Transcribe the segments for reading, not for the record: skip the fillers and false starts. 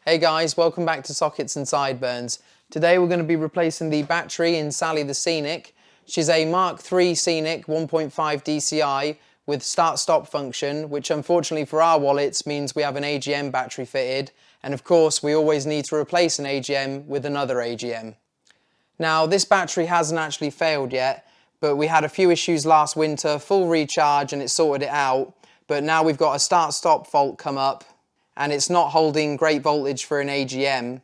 Hey guys, welcome back to Sockets and Sideburns. Today we're going to be replacing the battery in Sally the Scenic. She's a Mark III Scenic 1.5 DCI with start-stop function, which unfortunately for our wallets means we have an AGM battery fitted, and of course we always need to replace an AGM with another AGM. Now this battery hasn't actually failed yet, but we had a few issues last winter, full recharge and it sorted it out, but now we've got a start-stop fault come up and it's not holding great voltage for an AGM.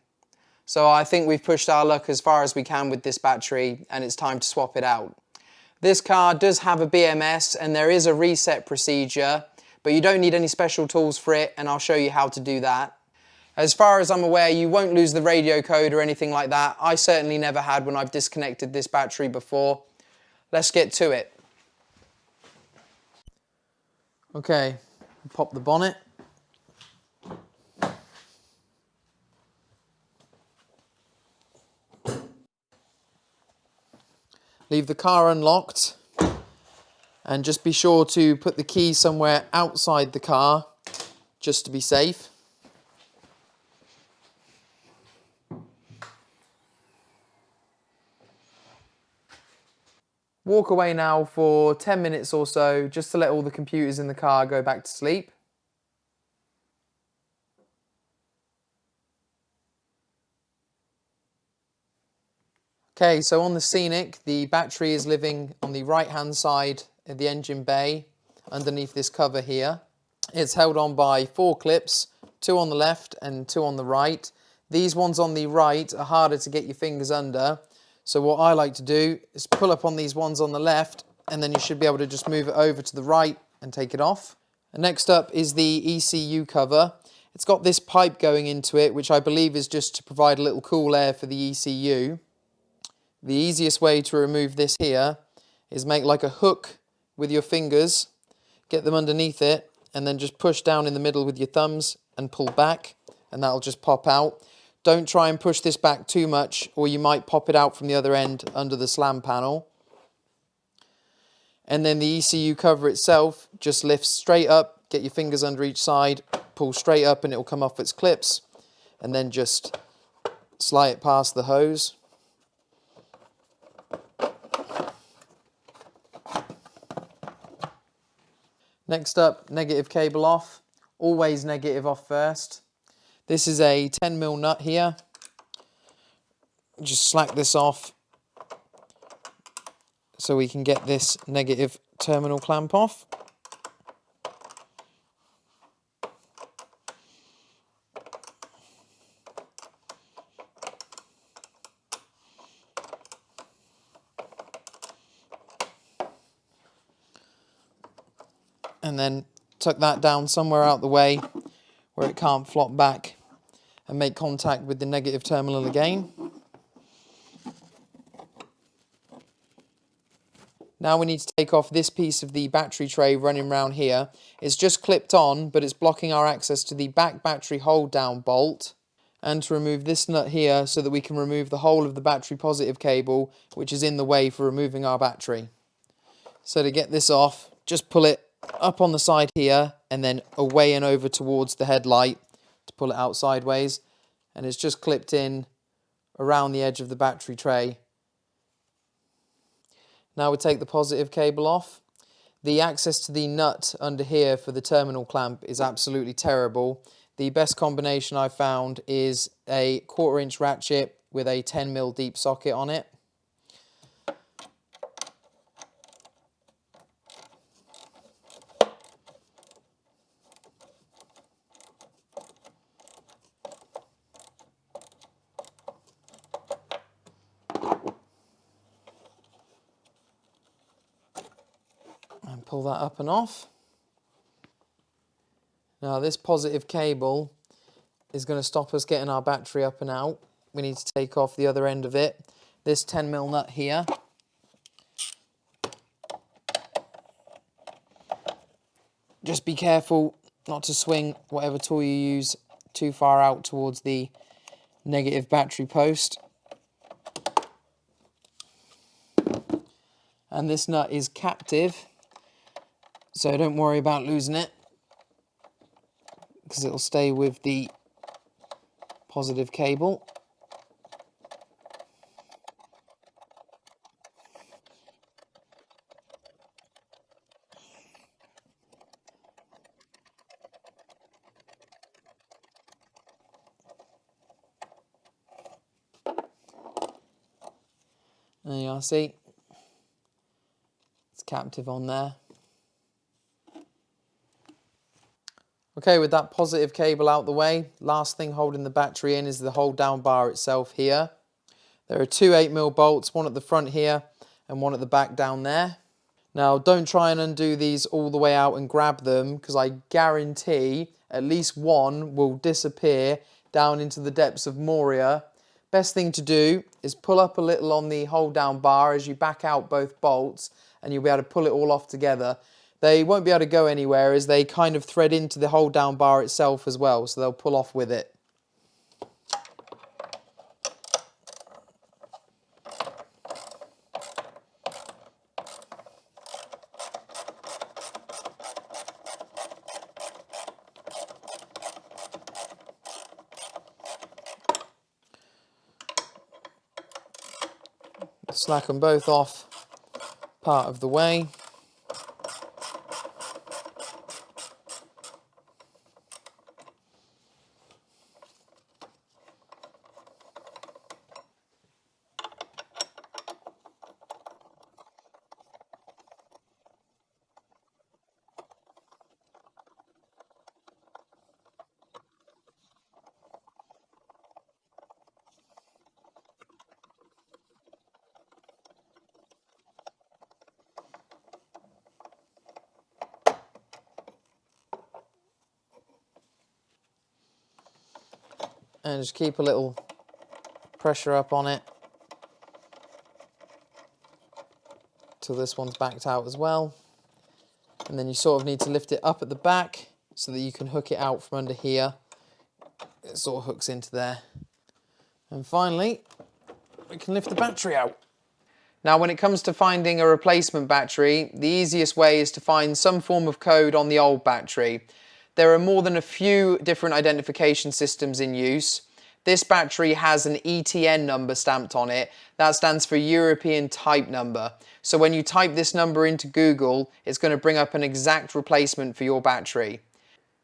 So I think we've pushed our luck as far as we can with this battery and it's time to swap it out. This car does have a BMS and there is a reset procedure, but you don't need any special tools for it and I'll show you how to do that. As far as I'm aware, you won't lose the radio code or anything like that. I certainly never had when I've disconnected this battery before. Let's get to it. Okay, pop the bonnet. Leave the car unlocked and just be sure to put the key somewhere outside the car just to be safe. Walk away now for 10 minutes or so just to let all the computers in the car go back to sleep. Okay, so on the Scenic, the battery is living on the right-hand side of the engine bay, underneath this cover here. It's held on by 4 clips, 2 on the left and 2 on the right. These ones on the right are harder to get your fingers under, so what I like to do is pull up on these ones on the left, and then you should be able to just move it over to the right and take it off. And next up is the ECU cover. It's got this pipe going into it, which I believe is just to provide a little cool air for the ECU. The easiest way to remove this here is make like a hook with your fingers, get them underneath it, and then just push down in the middle with your thumbs and pull back, and that'll just pop out. Don't try and push this back too much, or you might pop it out from the other end under the slam panel. And then the ECU cover itself just lifts straight up, get your fingers under each side, pull straight up and it will come off its clips, and then just slide it past the hose. Next up, negative cable off. Always negative off first. This is a 10mm nut here. Just slack this off so we can get this negative terminal clamp off. And then tuck that down somewhere out the way where it can't flop back and make contact with the negative terminal again. Now we need to take off this piece of the battery tray running around here. It's just clipped on, but it's blocking our access to the back battery hold down bolt. And to remove this nut here so that we can remove the whole of the battery positive cable, which is in the way for removing our battery. So to get this off, just pull it up on the side here and then away and over towards the headlight to pull it out sideways, and it's just clipped in around the edge of the battery tray. Now we take the positive cable off. The access to the nut under here for the terminal clamp is absolutely terrible. The best combination I've found is a 1/4 inch ratchet with a 10mm deep socket on it. And pull that up and off. Now this positive cable is going to stop us getting our battery up and out. We need to take off the other end of it. This 10mm nut here. Just be careful not to swing whatever tool you use too far out towards the negative battery post. And this nut is captive, so don't worry about losing it, because it'll stay with the positive cable. There you are, see? It's captive on there. Okay, with that positive cable out the way, last thing holding the battery in is the hold down bar itself here. There are two 8mm bolts, one at the front here and one at the back down there. Now don't try and undo these all the way out and grab them, because I guarantee at least one will disappear down into the depths of Moria. Best thing to do is pull up a little on the hold down bar as you back out both bolts, and you'll be able to pull it all off together. They won't be able to go anywhere as they kind of thread into the hold down bar itself as well, so they'll pull off with it. Slack them both off part of the way. And just keep a little pressure up on it till this one's backed out as well. And then you sort of need to lift it up at the back so that you can hook it out from under here. It sort of hooks into there. And finally, we can lift the battery out. Now, when it comes to finding a replacement battery, the easiest way is to find some form of code on the old battery. There are more than a few different identification systems in use. This battery has an ETN number stamped on it. That stands for European Type Number. So when you type this number into Google, it's going to bring up an exact replacement for your battery.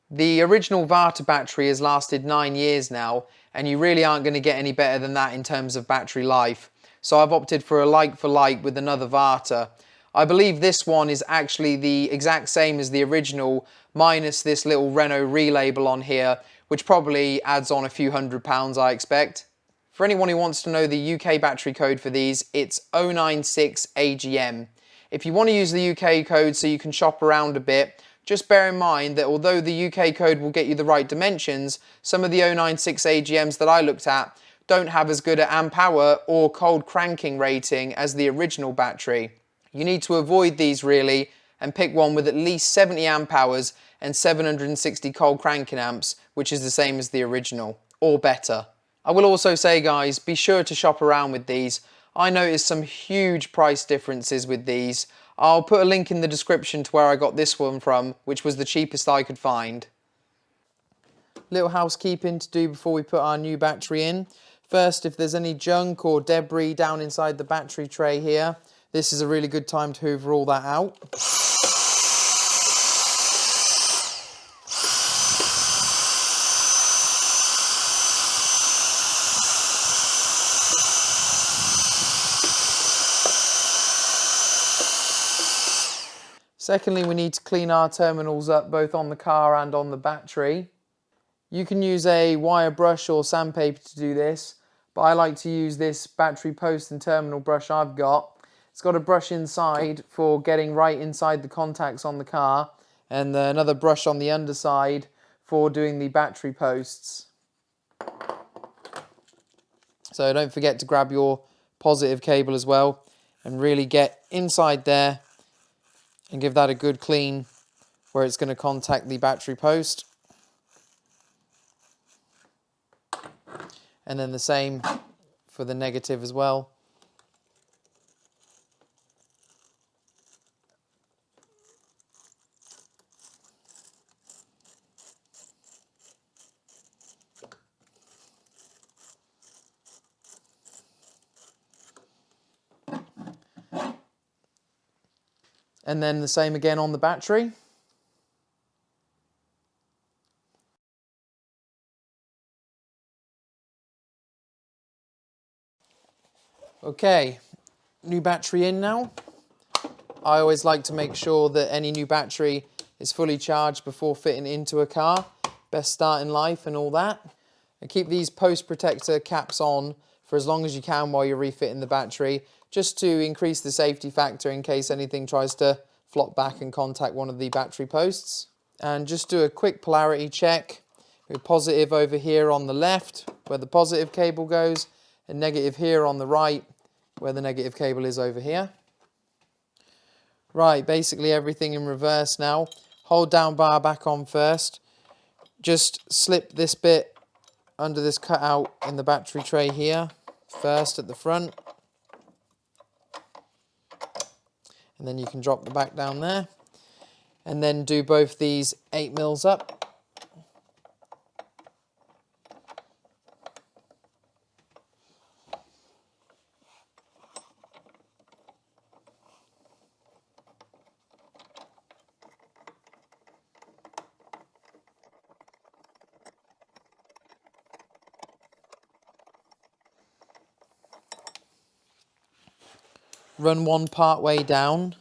The original Varta battery has lasted 9 years now, and you really aren't going to get any better than that in terms of battery life. So I've opted for a like for like with another Varta. I believe this one is actually the exact same as the original, minus this little Renault relabel on here, which probably adds on a few £100, I expect. For anyone who wants to know the UK battery code for these, it's 096 AGM. If you want to use the UK code so you can shop around a bit, just bear in mind that although the UK code will get you the right dimensions, some of the 096 AGMs that I looked at don't have as good an amp hour or cold cranking rating as the original battery. You need to avoid these really and pick one with at least 70 amp hours and 760 cold cranking amps, which is the same as the original, or better. I will also say, guys, be sure to shop around with these. I noticed some huge price differences with these. I'll put a link in the description to where I got this one from, which was the cheapest I could find. Little housekeeping to do before we put our new battery in. First, if there's any junk or debris down inside the battery tray here, this is a really good time to hoover all that out. Secondly, we need to clean our terminals up both on the car and on the battery. You can use a wire brush or sandpaper to do this, but I like to use this battery post and terminal brush I've got. It's got a brush inside for getting right inside the contacts on the car, and another brush on the underside for doing the battery posts. So don't forget to grab your positive cable as well and really get inside there and give that a good clean where it's going to contact the battery post. And then the same for the negative as well. And then the same again on the battery. Okay, new battery in now. I always like to make sure that any new battery is fully charged before fitting into a car. Best start in life and all that. And keep these post protector caps on for as long as you can while you're refitting the battery, just to increase the safety factor in case anything tries to flop back and contact one of the battery posts. And just do a quick polarity check. With positive over here on the left where the positive cable goes, and negative here on the right where the negative cable is over here. Right, basically everything in reverse now. Hold down bar back on first. Just slip this bit under this cutout in the battery tray here first at the front. And then you can drop the back down there. And then do both these 8mm up. Run one part way down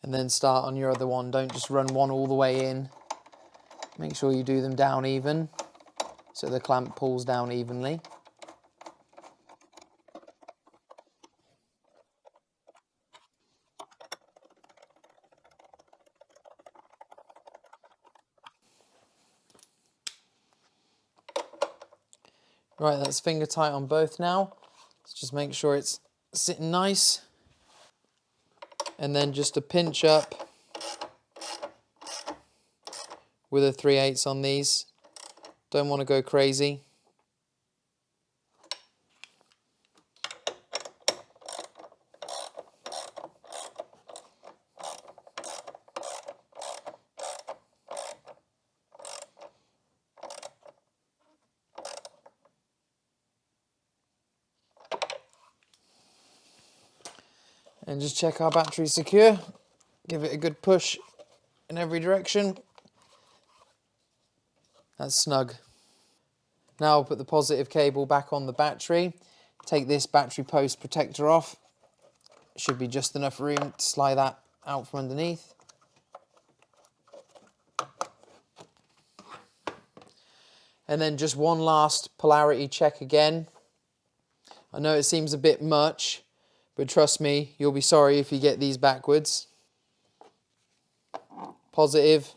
and then start on your other one. Don't just run one all the way in. Make sure you do them down even so the clamp pulls down evenly. Right, that's finger tight on both now. Let's just make sure it's sitting nice. And then just a pinch up with a 3/8 on these. Don't want to go crazy. And just check our battery's secure. Give it a good push in every direction. That's snug. Now I'll put the positive cable back on the battery. Take this battery post protector off. Should be just enough room to slide that out from underneath. And then just one last polarity check again. I know it seems a bit much, but trust me, you'll be sorry if you get these backwards. Positive,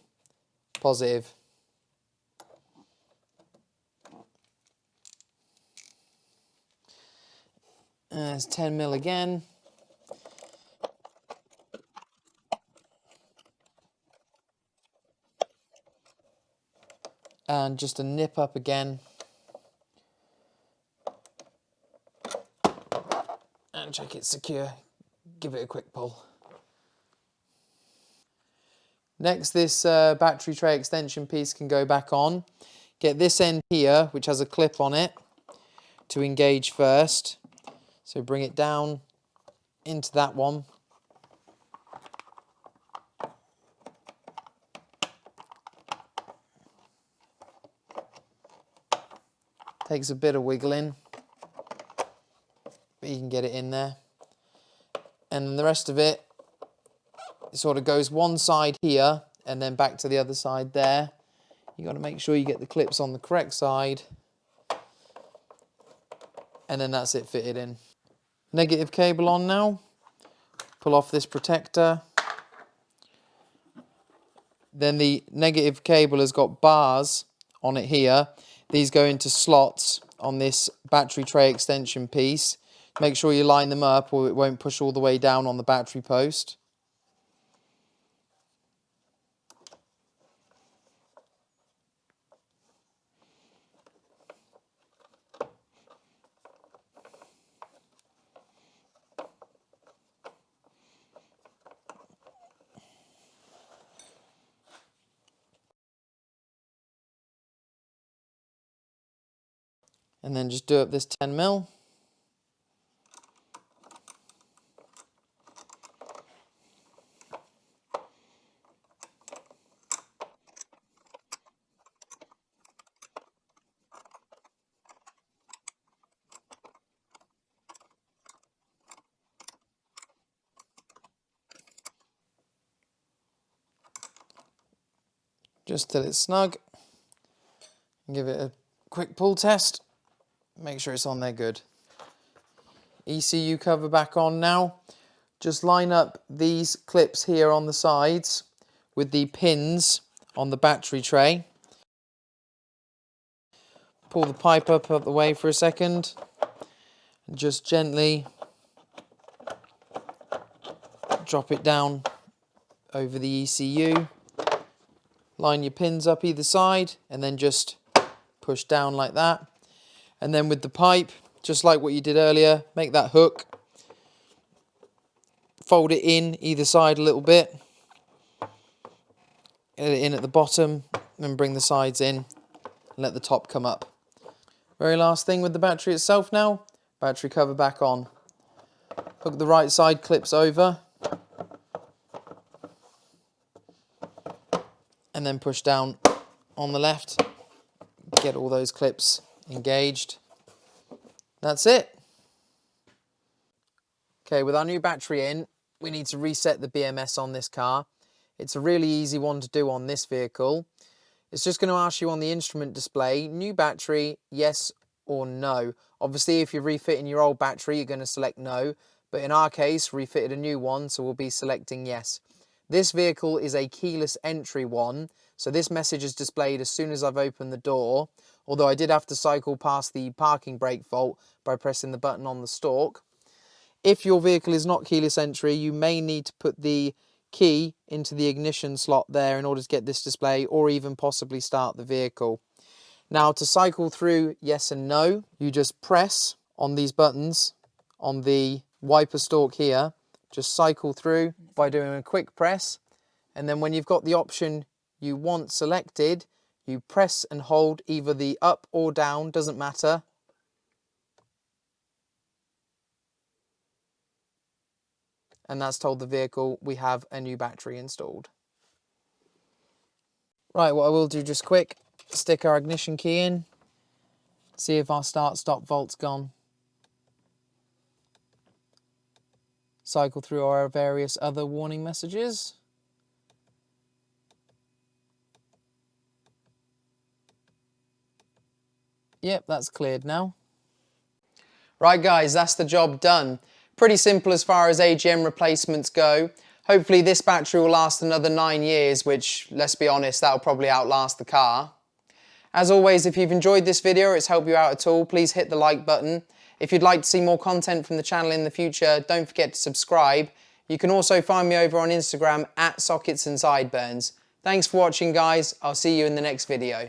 positive. There's 10mm again. And just a nip up again. And check it's secure. Give it a quick pull. Next, this battery tray extension piece can go back on. Get this end here, which has a clip on it, to engage first. So bring it down into that one. Takes a bit of wiggling, but you can get it in there. And then the rest of it sort of goes one side here and then back to the other side there. You got to make sure you get the clips on the correct side. And then that's it fitted in. Negative cable on now. Pull off this protector. Then the negative cable has got bars on it here. These go into slots on this battery tray extension piece. Make sure you line them up or it won't push all the way down on the battery post. And then just do up this 10mm. just till it's snug. Give it a quick pull test. Make sure it's on there good. ECU cover back on now. Just line up these clips here on the sides with the pins on the battery tray. Pull the pipe up out the way for a second. And just gently drop it down over the ECU. Line your pins up either side and then just push down like that. And then with the pipe, just like what you did earlier, make that hook. Fold it in either side a little bit. Get it in at the bottom and bring the sides in and let the top come up. Very last thing with the battery itself now, battery cover back on. Hook the right side clips over and then push down on the left. Get all those clips engaged. That's it. Okay, with our new battery in, we need to reset the BMS on this car. It's a really easy one to do on this vehicle. It's just going to ask you on the instrument display, new battery, yes or no. Obviously, if you're refitting your old battery, you're going to select no. But in our case, refitted a new one, so we'll be selecting yes. This vehicle is a keyless entry one, so this message is displayed as soon as I've opened the door, although I did have to cycle past the parking brake fault by pressing the button on the stalk. If your vehicle is not keyless entry, you may need to put the key into the ignition slot there in order to get this display, or even possibly start the vehicle. Now, to cycle through yes and no, you just press on these buttons on the wiper stalk here. Just cycle through by doing a quick press, and then when you've got the option you want selected, you press and hold either the up or down, doesn't matter. And that's told the vehicle we have a new battery installed. Right, what I will do just quick, stick our ignition key in, see if our start-stop volt's gone. Cycle through our various other warning messages. Yep, that's cleared now. Right guys, that's the job done. Pretty simple as far as AGM replacements go. Hopefully this battery will last another 9 years, which, let's be honest, that'll probably outlast the car. As always, if you've enjoyed this video or it's helped you out at all, please hit the like button. If you'd like to see more content from the channel in the future, don't forget to subscribe. You can also find me over on Instagram @SocketsAndSideburns. Thanks for watching guys, I'll see you in the next video.